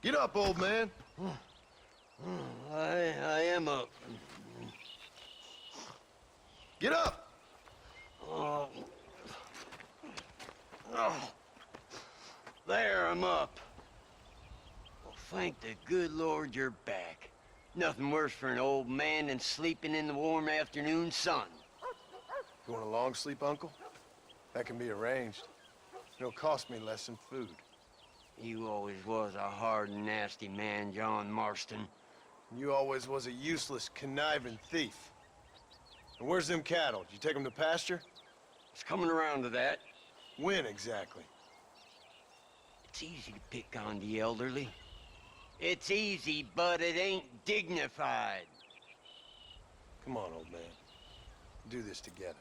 Get up, old man. I am up. Get up! Oh. There, I'm up. Well, thank the good Lord you're back. Nothing worse for an old man than sleeping in the warm afternoon sun. You want a long sleep, Uncle? That can be arranged. It'll cost me less than food. You always was a hard and nasty man, John Marston. You always was a useless, conniving thief. And where's them cattle? Did you take them to pasture? It's coming around to that. When exactly? It's easy to pick on the elderly. It's easy, but it ain't dignified. Come on, old man. Do this together.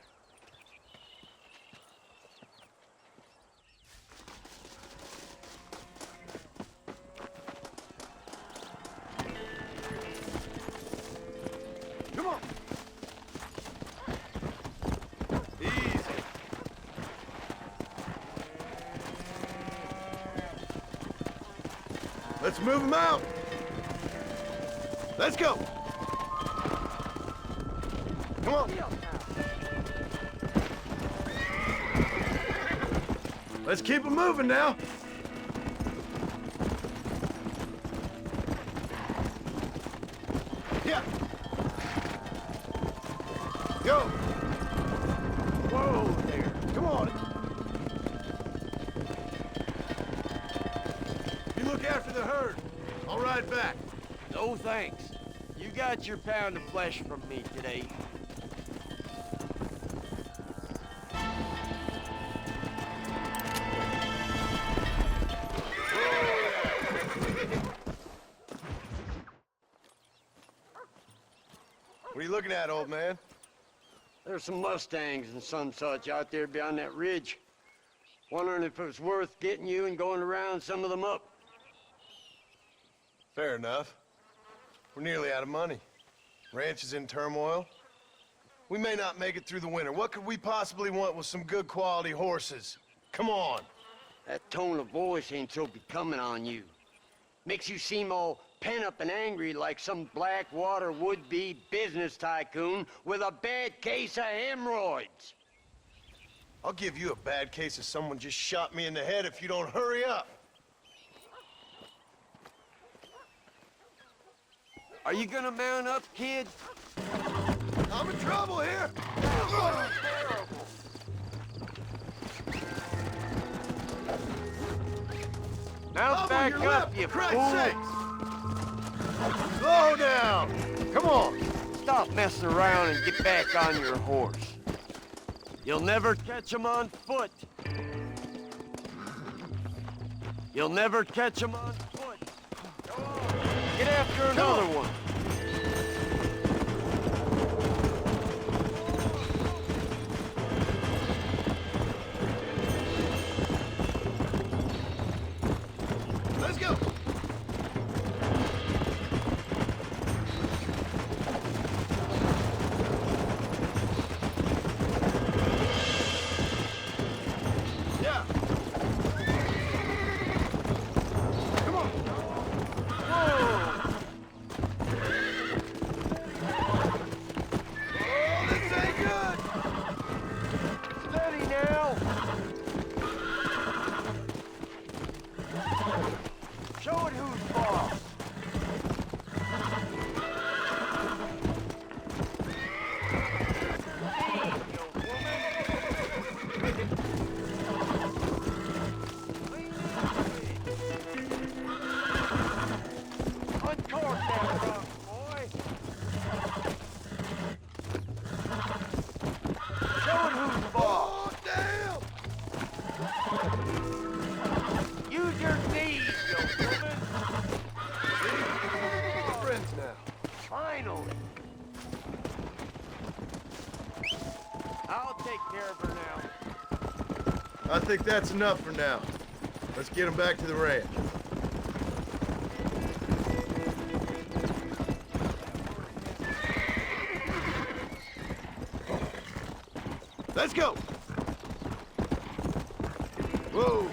Come on! Easy. Let's move them out! Let's go! Come on! Let's keep them moving now! Yeah! Go! Whoa there! Come on! You look after the herd. I'll ride back. No thanks. You got your pound of flesh from me today. What are you looking at, old man? There's some Mustangs and some such out there beyond that ridge. Wondering if it was worth getting you and going around some of them up. Fair enough. We're nearly out of money. Ranch is in turmoil. We may not make it through the winter. What could we possibly want with some good quality horses? Come on. That tone of voice ain't so becoming on you. Makes you seem all pent up and angry like some Blackwater would-be business tycoon with a bad case of hemorrhoids. I'll give you a bad case of someone just shot me in the head if you don't hurry up. Are you gonna mount up, kid? I'm in trouble here. Mount back up, you fool! Slow down! Come on! Stop messing around and get back on your horse. You'll never catch him on foot. You'll never catch him on foot. Go on. Get after another one. Let's go! Yeah! Come on! Whoa! Oh, this ain't good! Steady now. Show it who's boss. Uncork that rock, boy. Show it who's boss. Oh, damn! Use your knees, you woman. We're friends now. Finally. I'll take care of her now. I think that's enough for now. Let's get him back to the ranch. Let's go! Whoa!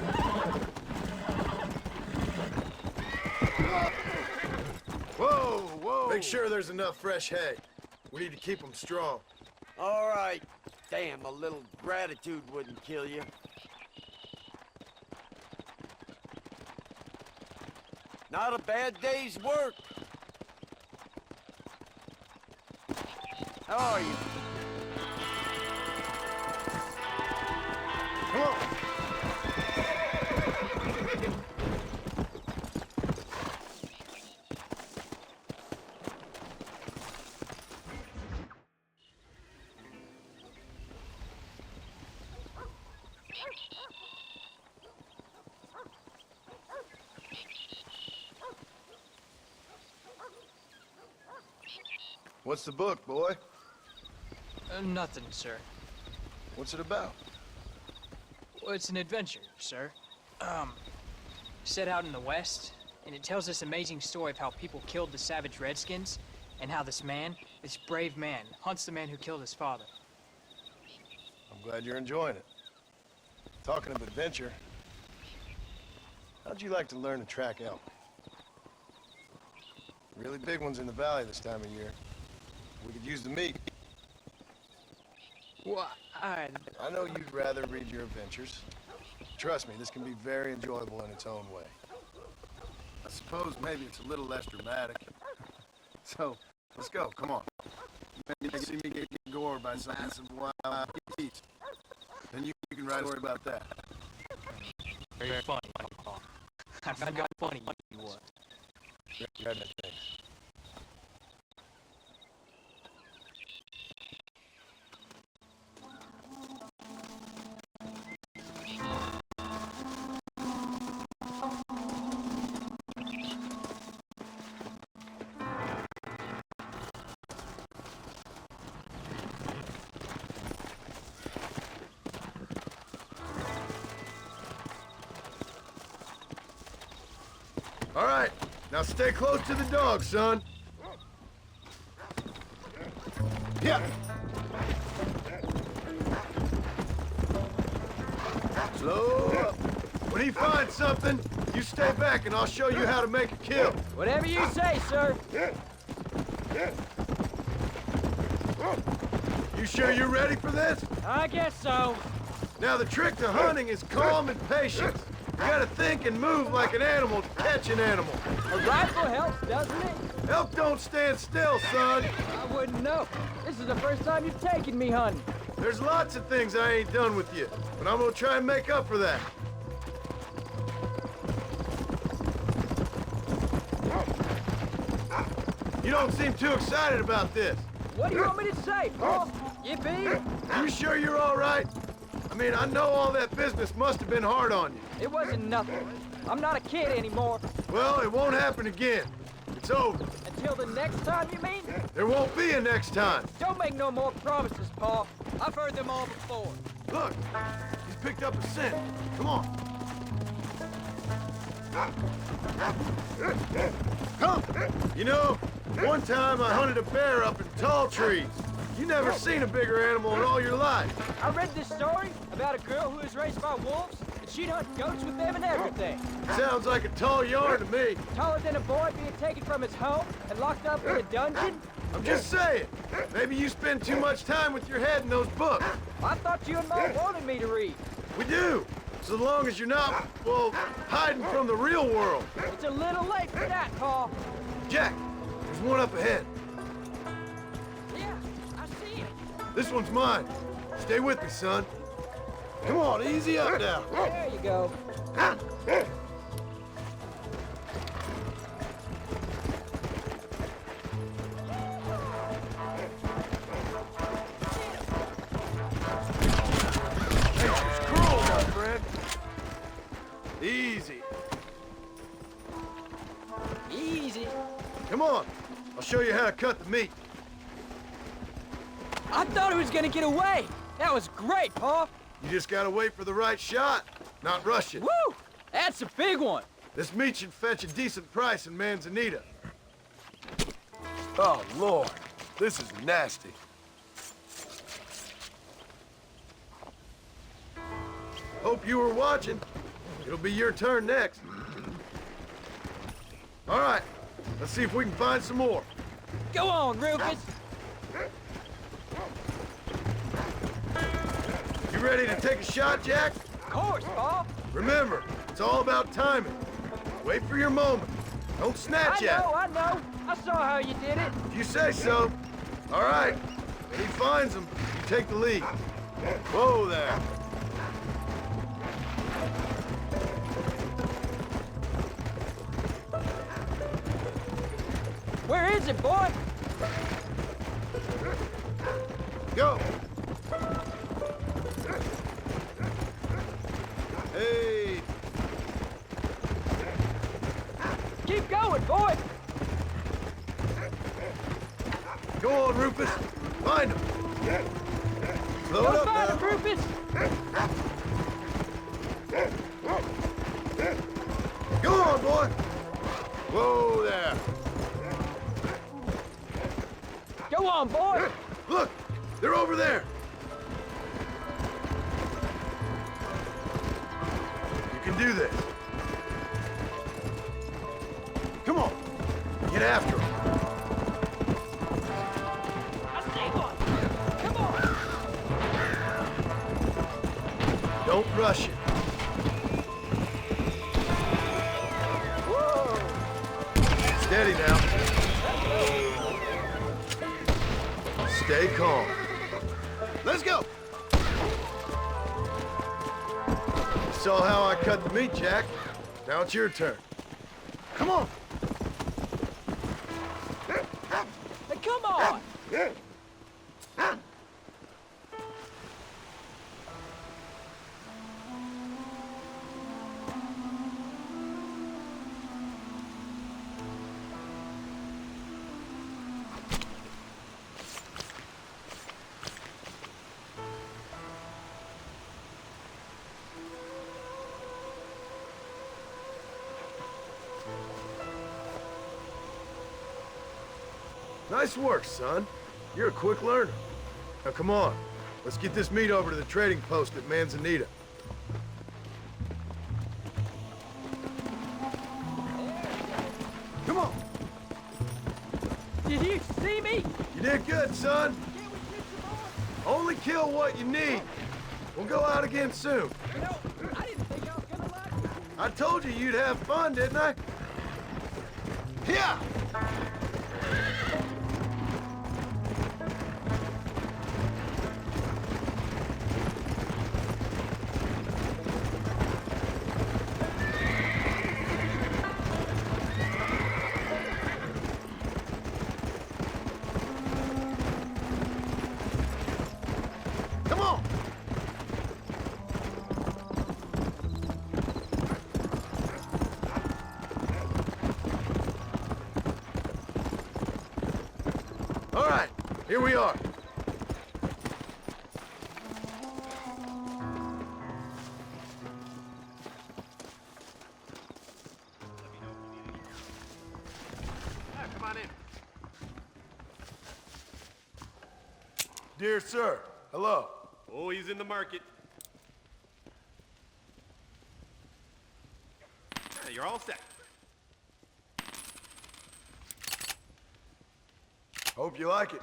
Make sure there's enough fresh hay. We need to keep them strong. All right. Damn, a little gratitude wouldn't kill you. Not a bad day's work. How are you? Come on. What's the book, boy? Nothing, sir. What's it about? Well, it's an adventure, sir. Set out in the West, and it tells this amazing story of how people killed the savage Redskins, and how this man, this brave man, hunts the man who killed his father. I'm glad you're enjoying it. Talking of adventure, how'd you like to learn to track elk? Really big ones in the valley this time of year. We could use the meat. Well, I know you'd rather read your adventures. Trust me, this can be very enjoyable in its own way. I suppose maybe it's a little less dramatic. So, let's go, come on. Maybe you see me get gored by some massive wild beasts. Then you can write a story about that. very funny. I forgot funny you was. Grab that thing. All right, now stay close to the dog, son. Yeah. Slow up. When he finds something, you stay back and I'll show you how to make a kill. Whatever you say, sir. You sure you're ready for this? I guess so. Now the trick to hunting is calm and patience. You gotta think and move like an animal to catch an animal. A rifle helps, doesn't it? Elk don't stand still, son. I wouldn't know. This is the first time you've taken me hunting. There's lots of things I ain't done with you, but I'm gonna try and make up for that. You don't seem too excited about this. What do you want me to say, Paul? Yippee? Are you sure you're all right? I mean, I know all that business must have been hard on you. It wasn't nothing. I'm not a kid anymore. Well, it won't happen again. It's over. Until the next time, you mean? There won't be a next time. Don't make no more promises, Paul. I've heard them all before. Look, he's picked up a scent. Come on. Come. You know, one time I hunted a bear up in tall trees. You never seen a bigger animal in all your life. I read this story about a girl who was raised by wolves, and she'd hunt goats with them and everything. Sounds like a tall yarn to me. Taller than a boy being taken from his home and locked up in a dungeon? I'm just saying. Maybe you spend too much time with your head in those books. I thought you and Mom wanted me to read. We do. So long as you're not, well, hiding from the real world. It's a little late for that, Paul. Jack, there's one up ahead. Yeah, I see it. This one's mine. Stay with me, son. Come on, easy up now. There you go. Nature's cruel, my friend. Easy. Easy. Come on. I'll show you how to cut the meat. I thought he was gonna get away. That was great, Paul. You just gotta wait for the right shot, not rush it. Woo! That's a big one. This meat should fetch a decent price in Manzanita. Oh, Lord. This is nasty. Hope you were watching. It'll be your turn next. All right, let's see if we can find some more. Go on, Rufus! You ready to take a shot, Jack? Of course, Bob! Remember, it's all about timing. Wait for your moment. Don't snatch at it. I know! I saw how you did it! If you say so. All right. When he finds them, you take the lead. Whoa there. Where is it, boy? Go. Hey. Keep going, boy! Go on, Rufus. Find him. Slow it Go up find now. him, Rufus! Go on, boy. Whoa there. Go on, boy! Look, they're over there. You can do this. Come on. Get after him. I see one! Come on! Don't rush it. Whoa! Steady now. Stay calm. Let's go. You saw how I cut the meat, Jack. Now it's your turn. Come on. Hey, come on! Nice work, son. You're a quick learner. Now come on. Let's get this meat over to the trading post at Manzanita. Come on. Did you see me? You did good, son. Only kill what you need. We'll go out again soon. You know, I didn't think I was gonna like it. I told you you'd have fun, didn't I? Yeah. Come on. All right, here we are. Come on in. Dear sir, hello. Oh, he's in the market. Yeah, you're all set. Hope you like it.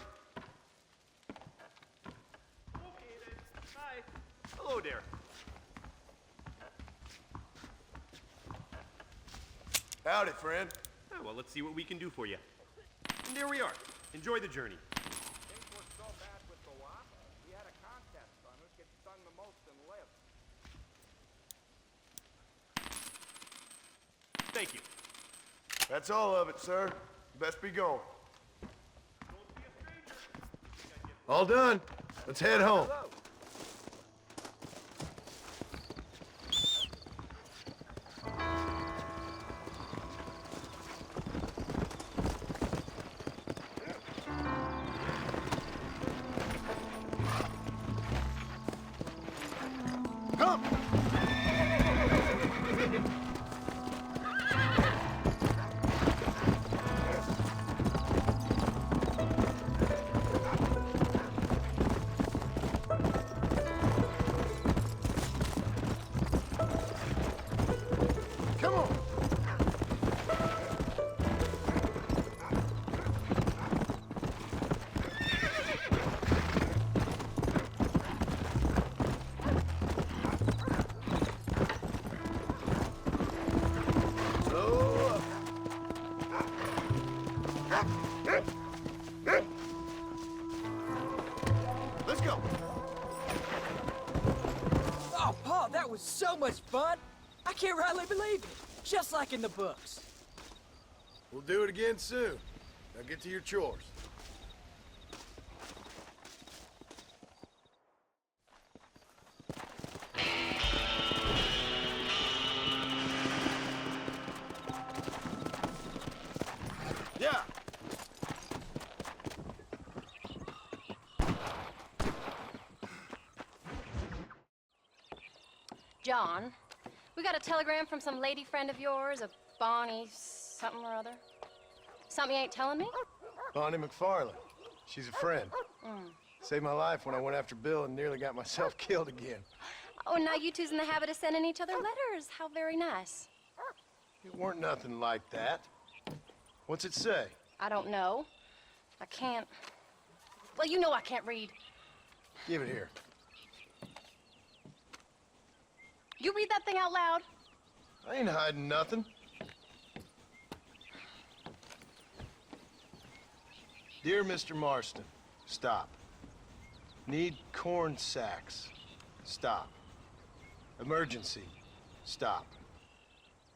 Okay then. Hi. Hello there. Howdy, friend. Oh, well, let's see what we can do for you. And there we are. Enjoy the journey. Things were so bad with the WAP, we had a contest on who could stung the most and live. Thank you. That's all of it, sir. Best be going. Don't be a stranger. All done. Let's head home. Come! Come on! was so much fun. I can't rightly believe it. Just like in the books. We'll do it again soon. Now get to your chores. Yeah. John, we got a telegram from some lady friend of yours, a Bonnie something or other. Something you ain't telling me? Bonnie McFarlane. She's a friend. Saved my life when I went after Bill and nearly got myself killed again. Oh, now you two's in the habit of sending each other letters. How very nice. It weren't nothing like that. What's it say? I don't know. I can't... Well, you know I can't read. Give it here. You read that thing out loud? I ain't hiding nothing. Dear Mr. Marston, stop. Need corn sacks. Stop. Emergency. Stop.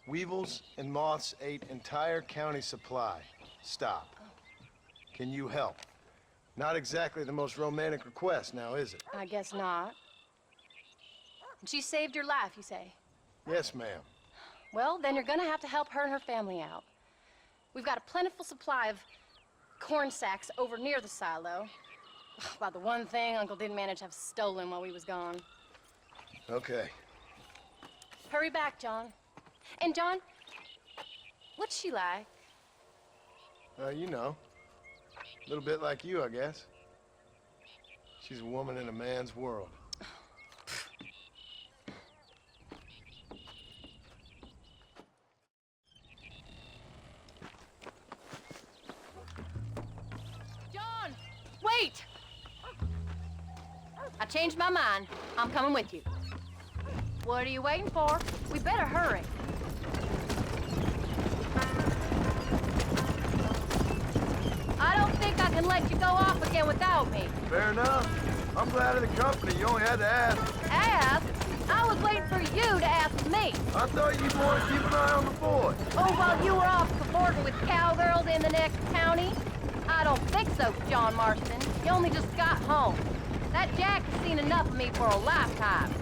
Weevils and moths ate entire county supply. Stop. Can you help? Not exactly the most romantic request now, is it? I guess not. She saved your life, you say? Yes, ma'am. Well, then you're gonna have to help her and her family out. We've got a plentiful supply of corn sacks over near the silo. About the one thing Uncle didn't manage to have stolen while we was gone. Okay. Hurry back, John. And John, what's she like? You know. A little bit like you, I guess. She's a woman in a man's world. John, wait! I changed my mind. I'm coming with you. What are you waiting for? We better hurry. I don't think I can let you go off again without me. Fair enough. I'm glad of the company. You only had to ask. Ask? I was waiting for you to ask me. I thought you'd want to keep an eye on the boy. Oh, while you were off cavorting with cowgirls in the next county? I don't think so, John Marston. You only just got home. That Jack has seen enough of me for a lifetime.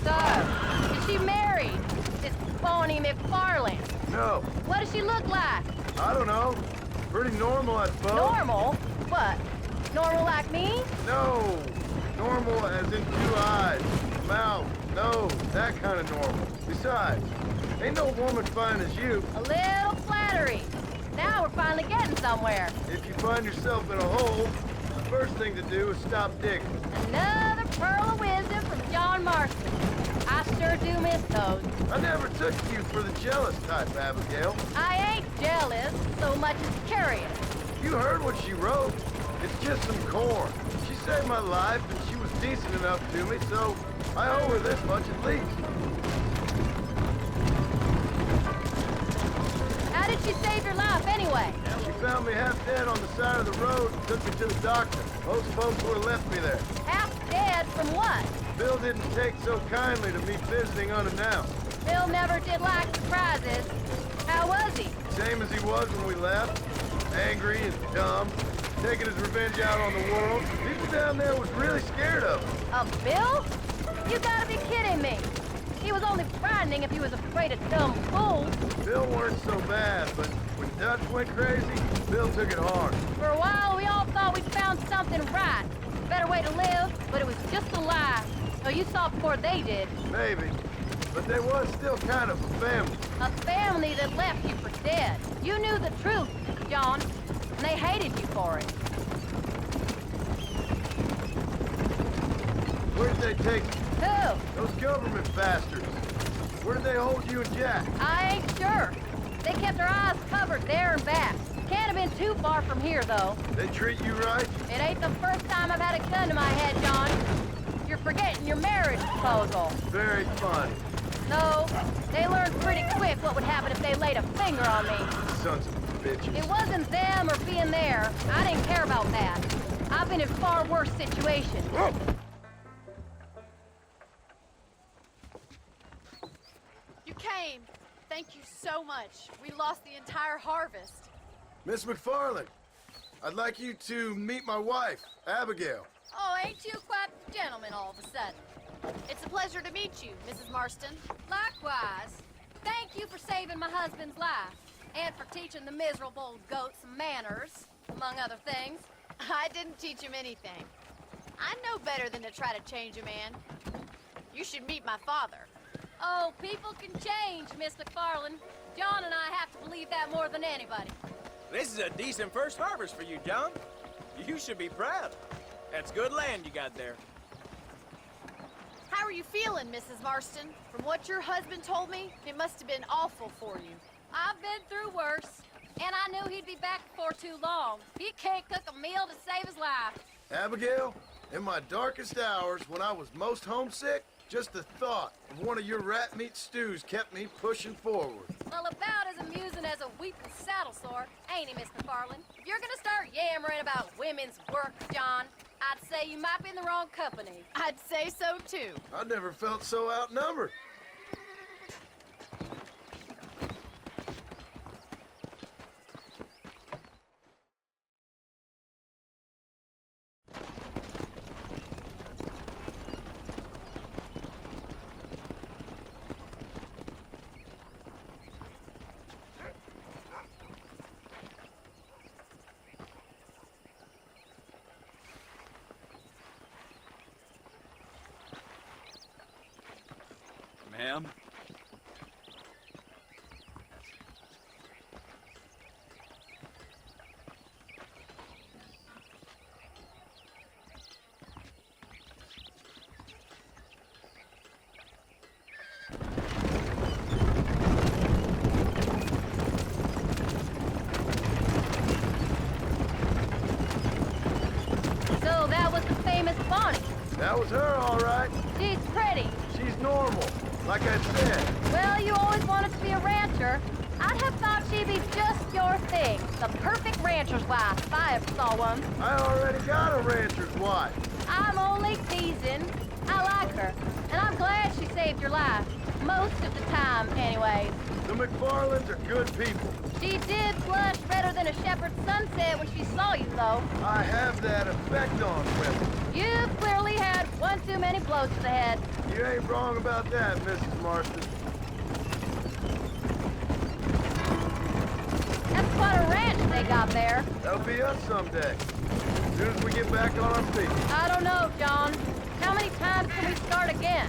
So, is she married? This Bonnie McFarlane? No, What does she look like? I don't know. Pretty normal, I suppose. Normal? What? Normal like me? No. Normal as in 2 eyes, mouth, nose, that kind of normal. Besides, ain't no woman fine as you. A little flattery. Now we're finally getting somewhere. If you find yourself in a hole, the first thing to do is stop digging. Another pearl of wisdom from John Marston. I sure do miss those. I never took you for the jealous type, Abigail. I ain't jealous so much as curious. You heard what she wrote. It's just some corn. She saved my life, and she was decent enough to me, so I owe her this much at least. How did she save your life anyway? She found me half dead on the side of the road and took me to the doctor. Most folks would have left me there. Half dead from what? Bill didn't take so kindly to me visiting unannounced. Bill never did like surprises. How was he? Same as he was when we left. Angry and dumb. Taking his revenge out on the world. People down there was really scared of him. Of Bill? You gotta be kidding me. He was only frightening if he was afraid of dumb fools. Bill weren't so bad, but when Dutch went crazy, Bill took it hard. For a while, we all thought we'd found something right. Better way to live, but it was just a lie. So you saw before they did. Maybe. But they was still kind of a family. A family that left you for dead. You knew the truth, John, and they hated you for it. Where did they take you? Who? Those government bastards. Where did they hold you and Jack? I ain't sure. They kept their eyes covered there and back. Can't have been too far from here, though. They treat you right? It ain't the first time I've had a gun to my head, John. You're forgetting your marriage proposal. Very fun. No, they learned pretty quick what would happen if they laid a finger on me. Sons of bitches. It wasn't them or being there. I didn't care about that. I've been in far worse situations. Thank you so much. We lost the entire harvest. Miss McFarland, I'd like you to meet my wife, Abigail. Oh, ain't you quite the gentleman all of a sudden? It's a pleasure to meet you, Mrs. Marston. Likewise. Thank you for saving my husband's life, and for teaching the miserable goat some manners, among other things. I didn't teach him anything. I know better than to try to change a man. You should meet my father. Oh, people can change, Miss McFarland. John and I have to believe that more than anybody. This is a decent first harvest for you, John. You should be proud. That's good land you got there. How are you feeling, Mrs. Marston? From what your husband told me, it must have been awful for you. I've been through worse, and I knew he'd be back before too long. He can't cook a meal to save his life. Abigail, in my darkest hours, when I was most homesick, just the thought of one of your rat meat stews kept me pushing forward. Well, about as amusing as a weeping saddle sore, ain't he, Miss McFarland? If you're gonna start yammering about women's work, John, I'd say you might be in the wrong company. I'd say so, too. I never felt so outnumbered. Ma'am? So that was the famous Bonnie. That was her, all right. She's pretty. She's normal, like I said. Well, you always wanted to be a rancher. I'd have thought she'd be just your thing. The perfect rancher's wife, if I ever saw one. I already got a rancher's wife. I'm only teasing. I like her, and I'm glad she saved your life. Most of the time, anyways. The McFarlands are good people. She did flush redder than a shepherd's sunset when she saw you, though. I have that effect on women. You've clearly had one too many blows to the head. You ain't wrong about that, Mrs. Marston. That's quite a ranch they got there. That'll be us someday. As soon as we get back on our feet. I don't know, John. How many times can we start again?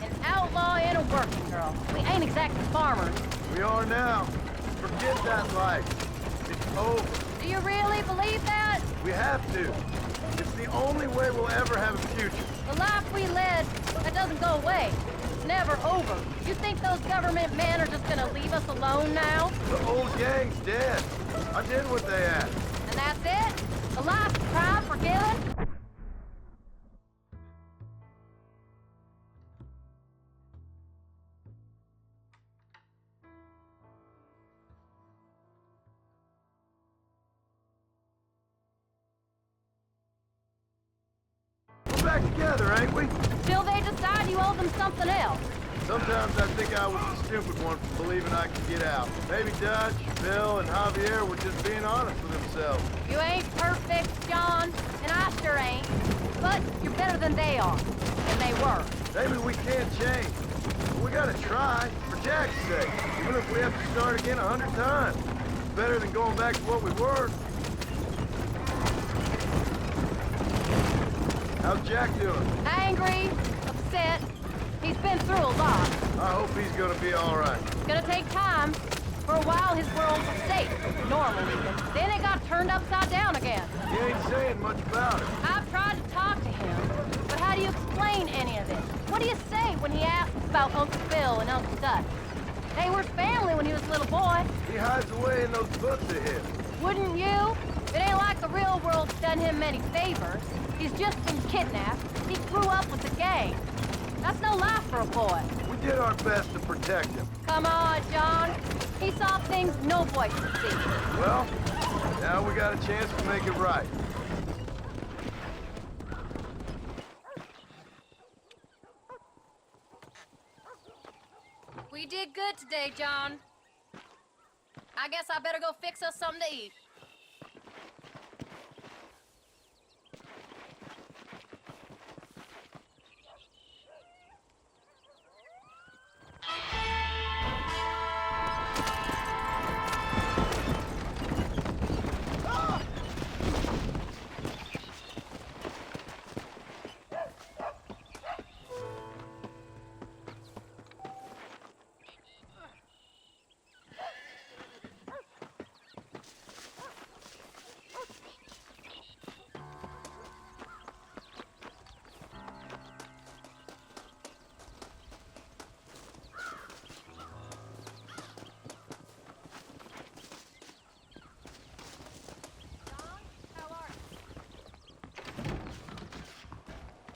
An outlaw and a working girl. We ain't exactly farmers. We are now. Forget that life. It's over. Do you really believe that? We have to. It's the only way we'll ever have a future. The life we led, that doesn't go away. It's never over. You think those government men are just gonna leave us alone now? The old gang's dead. I did what they asked. And that's it? A life of crime for killing? We're back together, ain't we? Till they decide you owe them something else. Sometimes I think I was the stupid one for believing I could get out. Maybe Dutch, Bill, and Javier were just being honest with themselves. You ain't perfect, John, and I sure ain't. But you're better than they are. And they were. Maybe we can't change. But we gotta try, for Jack's sake. Even if we have to start again 100 times. It's better than going back to what we were. How's Jack doing? Angry, upset. He's been through a lot. I hope he's gonna be all right. It's gonna take time. For a while, his world was safe, normal even. Then it got turned upside down again. He ain't saying much about it. I've tried to talk to him, but how do you explain any of it? What do you say when he asks about Uncle Phil and Uncle Dutch? They were family when he was a little boy. He hides away in those books of his. Wouldn't you? It ain't like the real world's done him many favors. He's just been kidnapped. He grew up with the gang. That's no life for a boy. We did our best to protect him. Come on, John. He saw things no boy could see. Well, now we got a chance to make it right. We did good today, John. I guess I better go fix us something to eat.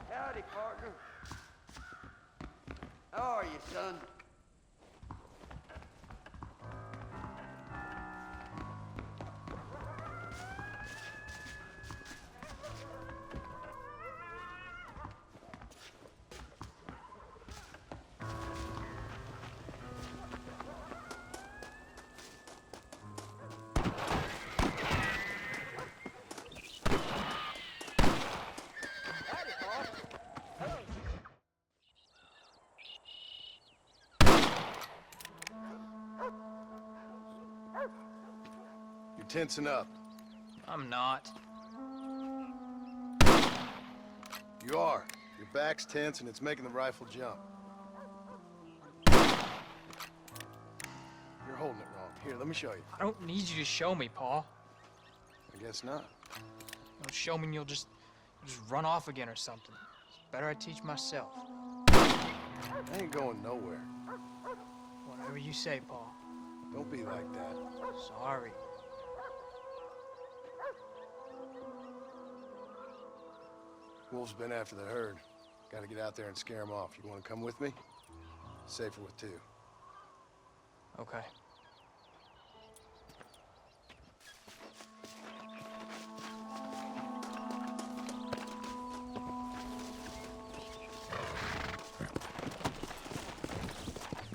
Howdy, partner. How are you, son? You're tensing up. I'm not. You are. Your back's tense and it's making the rifle jump. You're holding it wrong. Here, let me show you. I don't need you to show me, Paul. I guess not. Don't show me and you'll just run off again or something. It's better I teach myself. I ain't going nowhere. Whatever you say, Paul. Don't be like that. Sorry. Wolf's been after the herd. Gotta get out there and scare him off. You wanna come with me? Safer with two. Okay.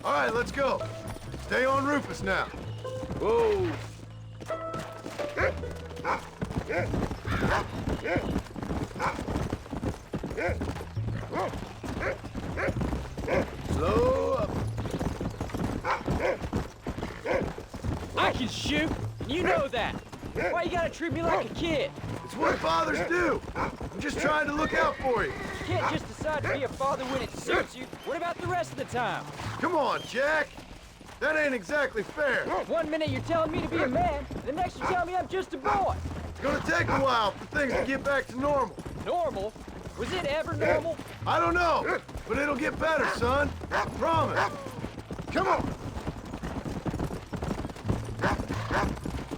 All right, let's go. Stay on Rufus now. Whoa. Slow up. I can shoot, and you know that. Why you gotta treat me like a kid? It's what fathers do. I'm just trying to look out for you. You can't just decide to be a father when it suits you. What about the rest of the time? Come on, Jack. That ain't exactly fair. One minute you're telling me to be a man, the next you tell me I'm just a boy. It's gonna take a while for things to get back to normal. Normal? Was it ever normal? I don't know, but it'll get better, son. I promise. Come on.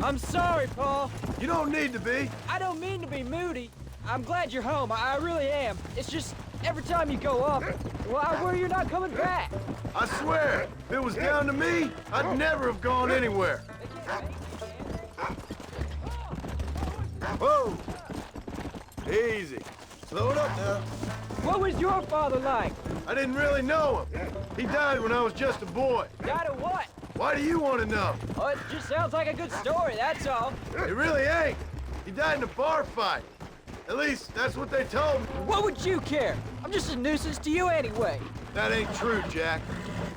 I'm sorry, Paul. You don't need to be. I don't mean to be moody. I'm glad you're home. I really am. It's just every time you go up, well, I worry you're not coming back. I swear, if it was down to me, I'd never have gone anywhere. Whoa! Easy. Slow it up now. What was your father like? I didn't really know him. He died when I was just a boy. Died of what? Why do you want to know? Oh, it just sounds like a good story, that's all. It really ain't. He died in a bar fight. At least, that's what they told me. What would you care? I'm just a nuisance to you anyway. That ain't true, Jack.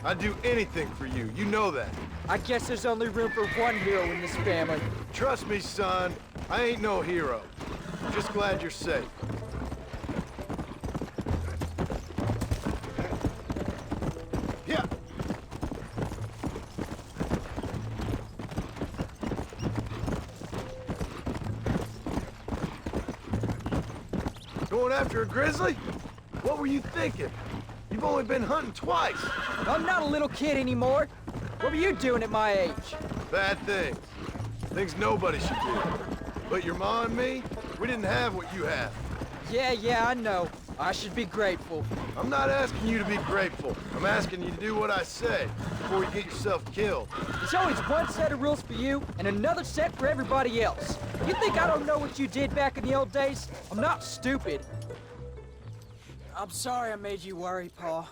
I'd do anything for you. You know that. I guess there's only room for one hero in this family. Trust me, son. I ain't no hero. I'm just glad you're safe. Yeah. Going after a grizzly? What were you thinking? You've only been hunting twice. I'm not a little kid anymore. What were you doing at my age? Bad things. Things nobody should do. But your ma and me, we didn't have what you have. Yeah, I know. I should be grateful. I'm not asking you to be grateful. I'm asking you to do what I say before you get yourself killed. There's always one set of rules for you and another set for everybody else. You think I don't know what you did back in the old days? I'm not stupid. I'm sorry I made you worry, Paul.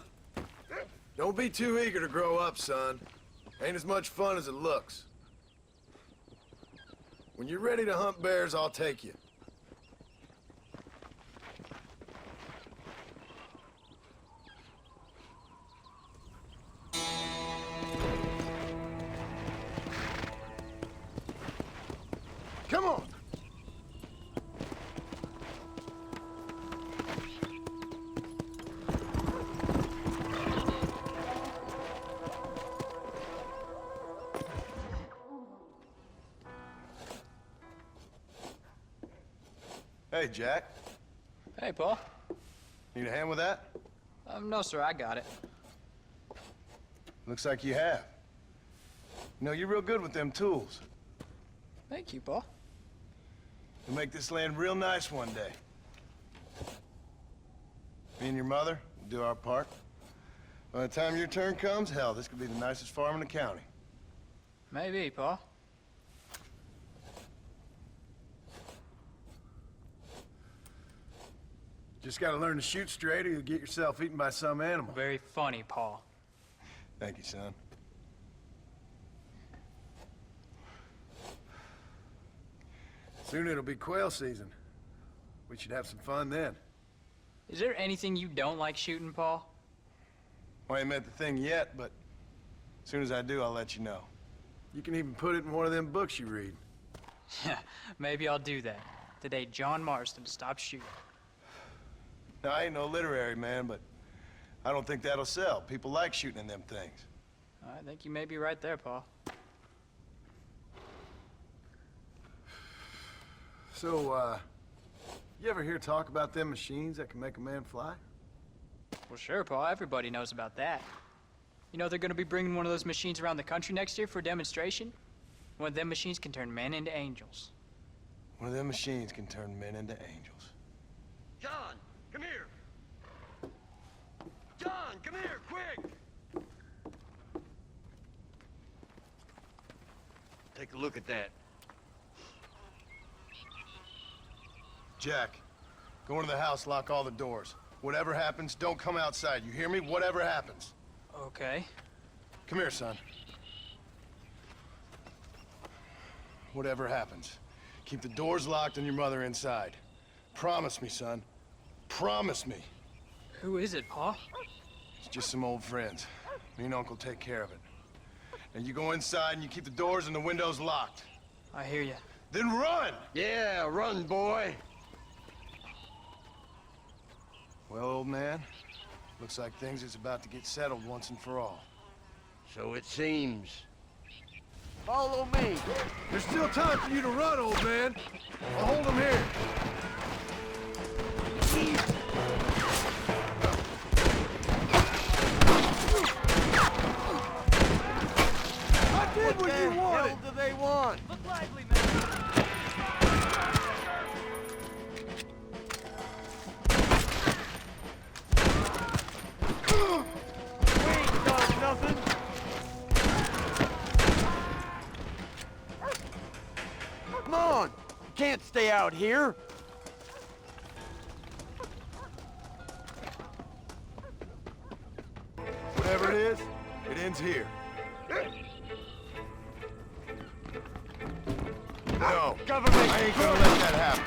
Don't be too eager to grow up, son. Ain't as much fun as it looks. When you're ready to hunt bears, I'll take you. Come on! Hey, Jack. Hey, Paul. Need a hand with that? No, sir, I got it. Looks like you have. You know, you're real good with them tools. Thank you, Paul. You'll make this land real nice one day. Me and your mother will do our part. By the time your turn comes, hell, this could be the nicest farm in the county. Maybe, Paul. Just gotta learn to shoot straight or you'll get yourself eaten by some animal. Very funny, Paul. Thank you, son. Soon it'll be quail season. We should have some fun then. Is there anything you don't like shooting, Paul? Well, I ain't met the thing yet, but as soon as I do, I'll let you know. You can even put it in one of them books you read. Yeah, maybe I'll do that. Today, John Marston stopped shooting. Now, I ain't no literary man, but I don't think that'll sell. People like shooting in them things. I think you may be right there, Paul. So, you ever hear talk about them machines that can make a man fly? Well, sure, Paul. Everybody knows about that. You know they're gonna be bringing one of those machines around the country next year for a demonstration? One of them machines can turn men into angels. One of them machines can turn men into angels. John, come here. John, come here, quick. Take a look at that. Jack, go into the house, lock all the doors. Whatever happens, don't come outside. You hear me? Whatever happens. Okay. Come here, son. Whatever happens, keep the doors locked and your mother inside. Promise me, son. Promise me. Who is it, Paul? It's just some old friends. Me and Uncle take care of it. And you go inside and you keep the doors and the windows locked. I hear you. Then run! Yeah, run, boy. Well, old man, looks like things is about to get settled once and for all. So it seems. Follow me. There's still time for you to run, old man. I'll hold him here. I did what you wanted. What the hell do they want? Look lively, man. We ain't done nothing. Come on. You can't stay out here. Whatever it is, it ends here. No, Government. I ain't gonna let that happen.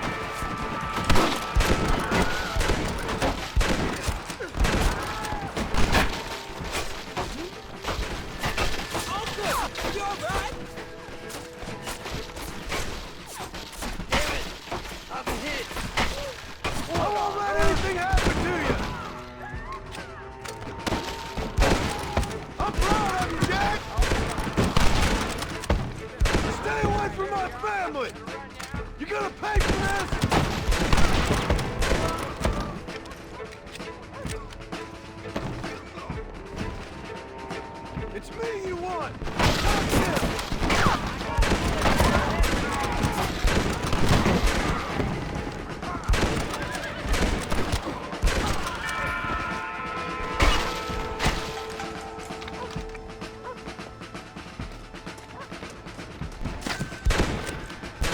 You all right? Damn it. I'm hit. I won't let anything happen to you. I'm proud of you, Jack. Stay away from my family. You're gonna pay for this. It's me you want. Not him.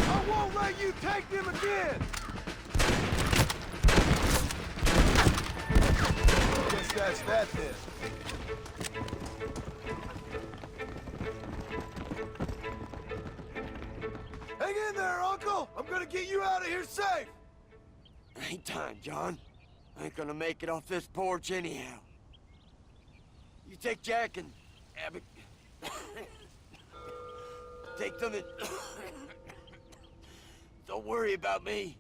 I won't let you take them again. Guess that That's that then. Hang in there, Uncle! I'm gonna get you out of here safe! Ain't time, John. I ain't gonna make it off this porch anyhow. You take Jack and Abby. Take them and... Don't worry about me.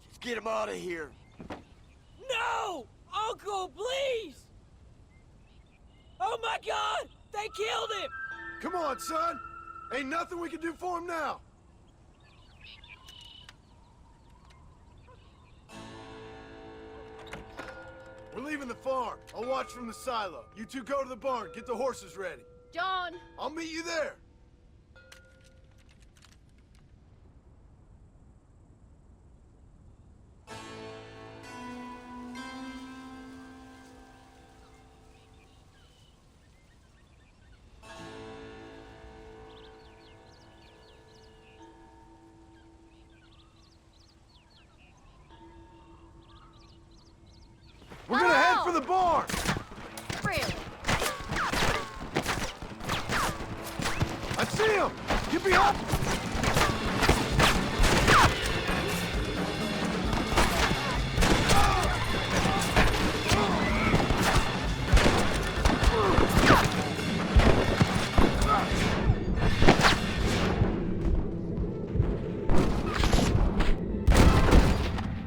Just get him out of here. No! Uncle, please! Oh my God! They killed him! Come on, son! Ain't nothing we can do for him now! We're leaving the farm. I'll watch from the silo. You two go to the barn, get the horses ready. John! I'll meet you there. We're gonna head for the barn! Really? I see him! Get behind!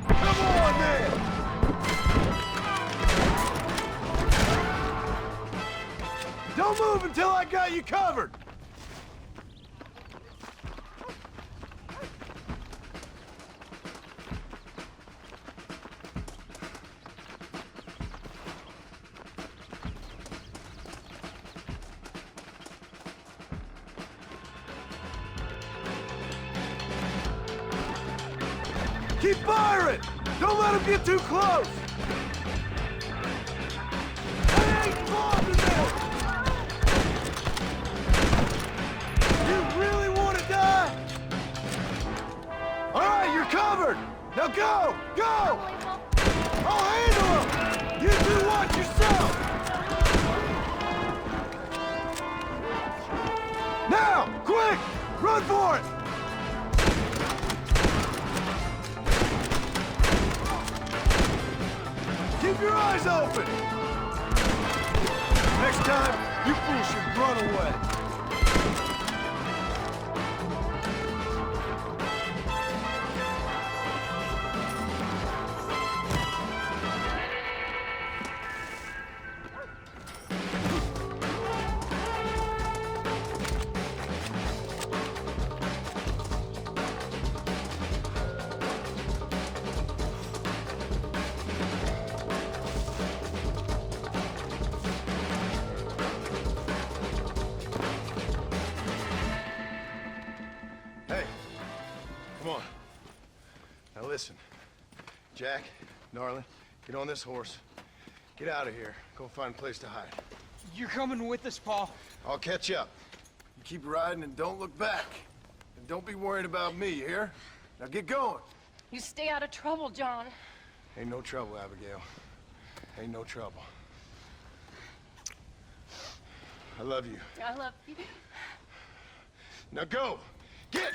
Come on, man! Don't move until I got you covered! Keep firing! Don't let him get too close! I ain't involved in this! You really want to die? All right, you're covered! Now go! Go! I'll handle him! You two watch yourself! Now! Quick! Run for it! Keep your eyes open! Next time, you fools should run away. Hey, come on. Now listen. Jack, Gnarly, get on this horse. Get out of here. Go find a place to hide. You're coming with us, Paul. I'll catch up. You keep riding and don't look back. And don't be worried about me, you hear? Now get going. You stay out of trouble, John. Ain't no trouble, Abigail. Ain't no trouble. I love you. I love you. Now go! Get!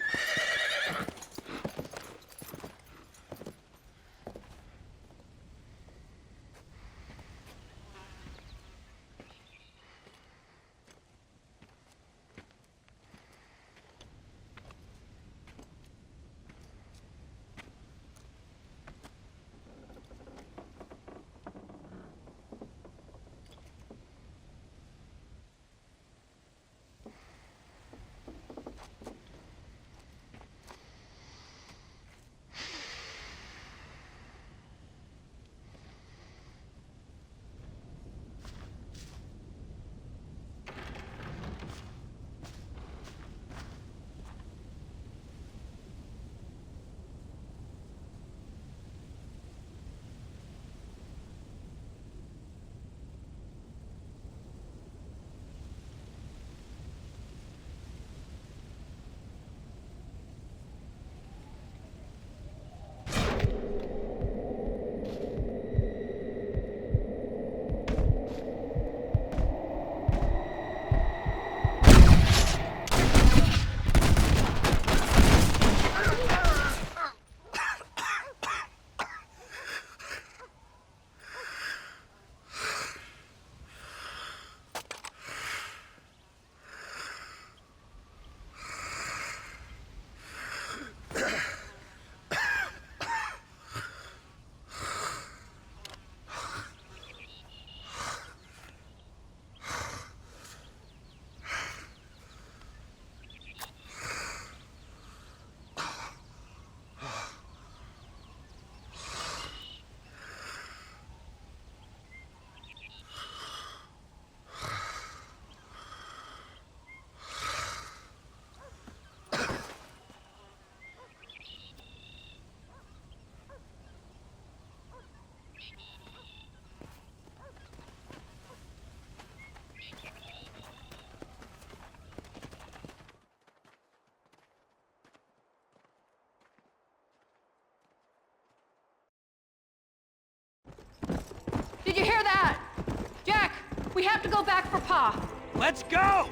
We have to go back for Pa. Let's go!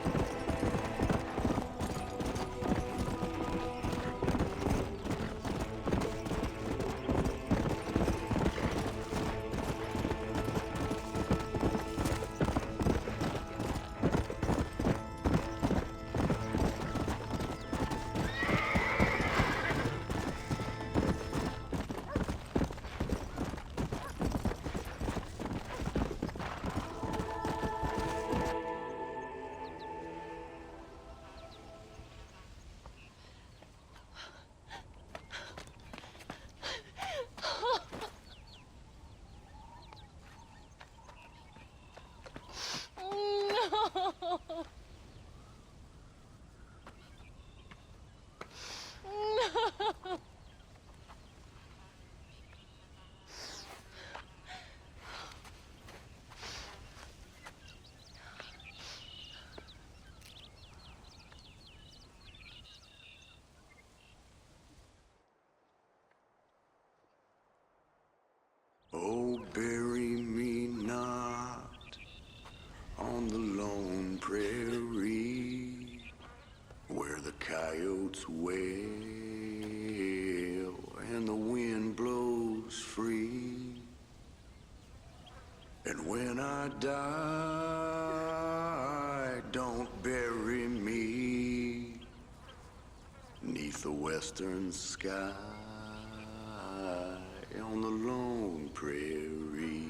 Oh, bury me not on the lone prairie where the coyotes wail and the wind blows free. And when I die, don't bury me 'neath the western sky on the lone prairie.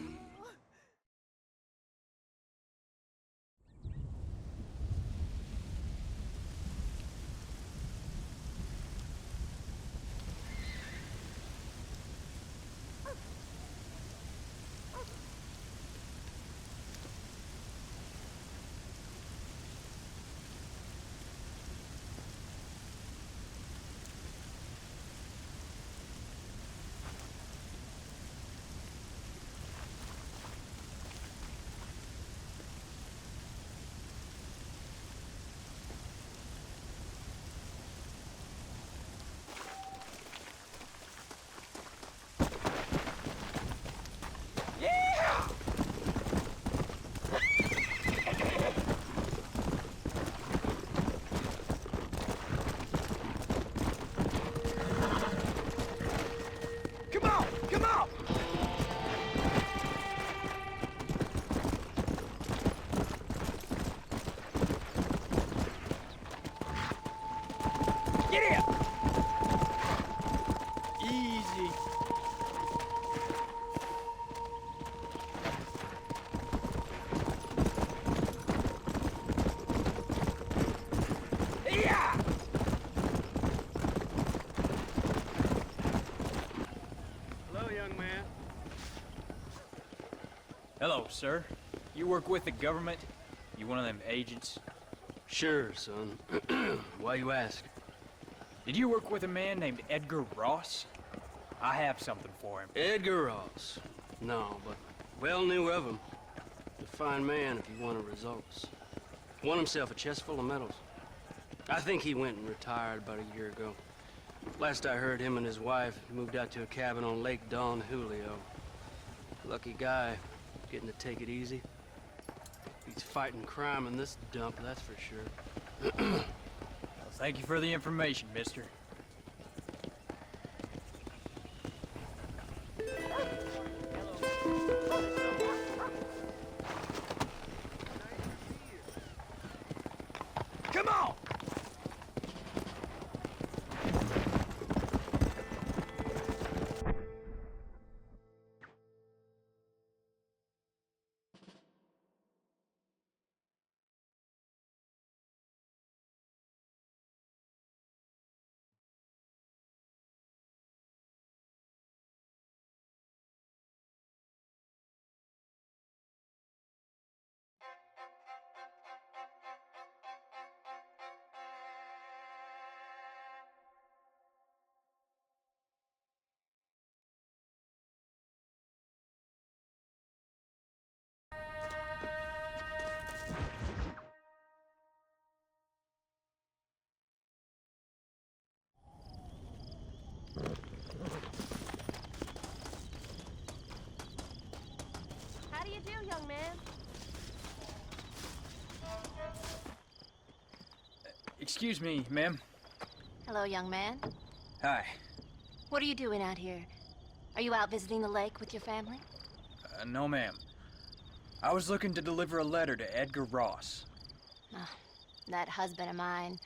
Hello, sir. You work with the government? You one of them agents? Sure, son. Why you ask? Did you work with a man named Edgar Ross? I have something for him. Edgar Ross? No, but well knew of him. A fine man if he wanted results. Won himself a chest full of medals. I think he went and retired about a year ago. Last I heard, him and his wife moved out to a cabin on Lake Don Julio. Lucky guy, getting to take it easy. He's fighting crime in this dump, that's for sure. Well, thank you for the information, mister. Come on! Excuse me, ma'am. Hello, young man. Hi. What are you doing out here? Are you out visiting the lake with your family? No, ma'am. I was looking to deliver a letter to Edgar Ross. That husband of mine.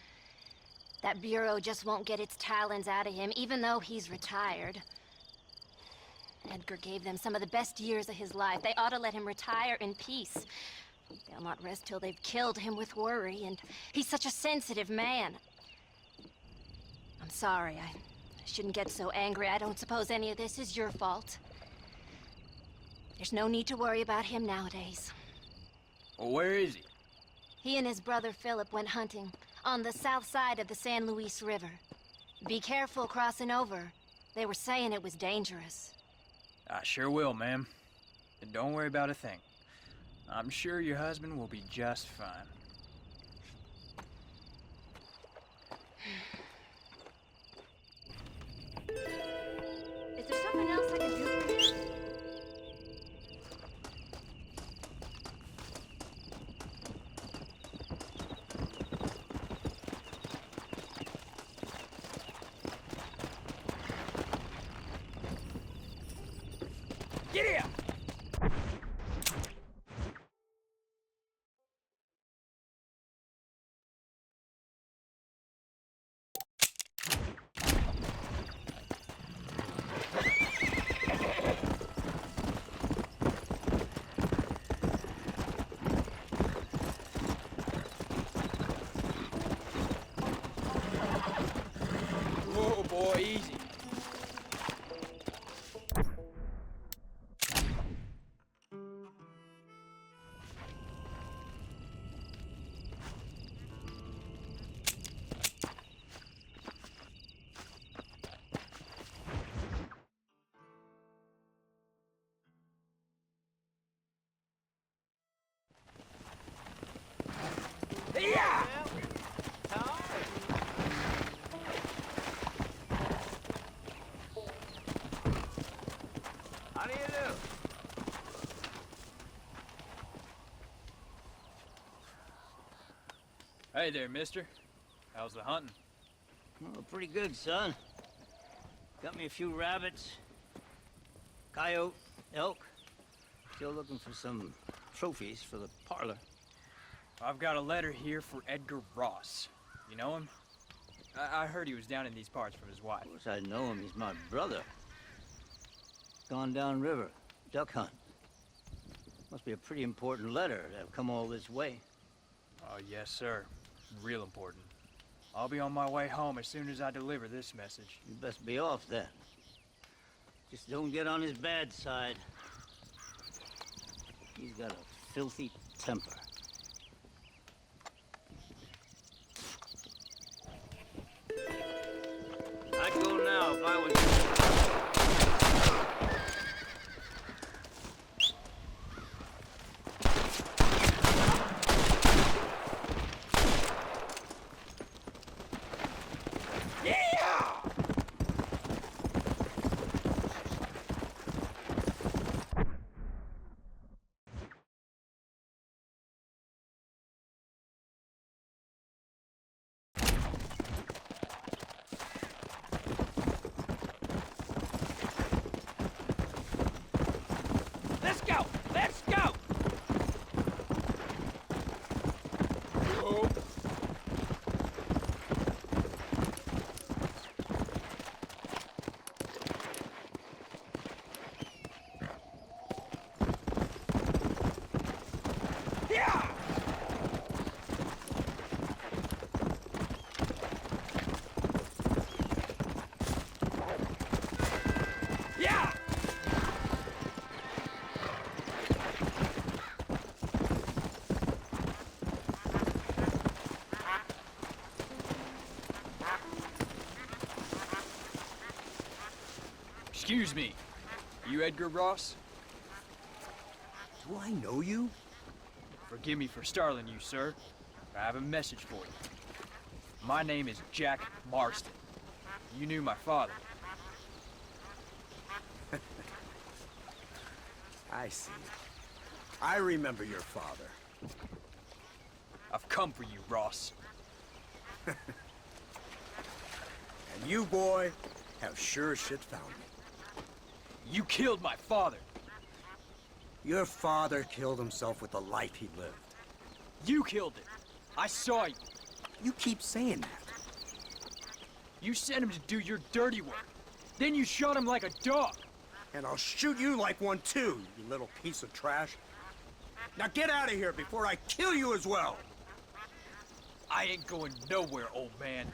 That bureau just won't get its talons out of him, even though he's retired. Edgar gave them some of the best years of his life. They ought to let him retire in peace. They'll not rest till they've killed him with worry, and he's such a sensitive man. I'm sorry, I shouldn't get so angry. I don't suppose any of this is your fault. There's no need to worry about him nowadays. Well, where is he? He and his brother Philip went hunting on the south side of the San Luis River. Be careful crossing over. They were saying it was dangerous. I sure will, ma'am. And don't worry about a thing. I'm sure your husband will be just fine. Is there something else I can do for you? Get here! Whoa, boy, easy. Yeah! How do you do? Hey there, mister. How's the hunting? Oh, pretty good, son. Got me a few rabbits, coyote, elk. Still looking for some trophies for the parlor. I've got a letter here for Edgar Ross. You know him? I heard he was down in these parts from his wife. Of course I know him. He's my brother. Gone down river, duck hunt. Must be a pretty important letter to have come all this way. Oh, yes, sir. Real important. I'll be on my way home as soon as I deliver this message. You best be off then. Just don't get on his bad side. He's got a filthy temper. I'd go now if I was you. Let's go! Let's go! Oh. Yeah! Yeah! Excuse me. You Edgar Ross? Do I know you? Forgive me for startling you, sir. I have a message for you. My name is Jack Marston. You knew my father. I see. I remember your father. I've come for you, Ross. And you, boy, have sure as shit found me. You killed my father. Your father killed himself with the life he lived. You killed it. I saw you. You keep saying that. You sent him to do your dirty work. Then you shot him like a dog. And I'll shoot you like one too, you little piece of trash. Now get out of here before I kill you as well! I ain't going nowhere, old man.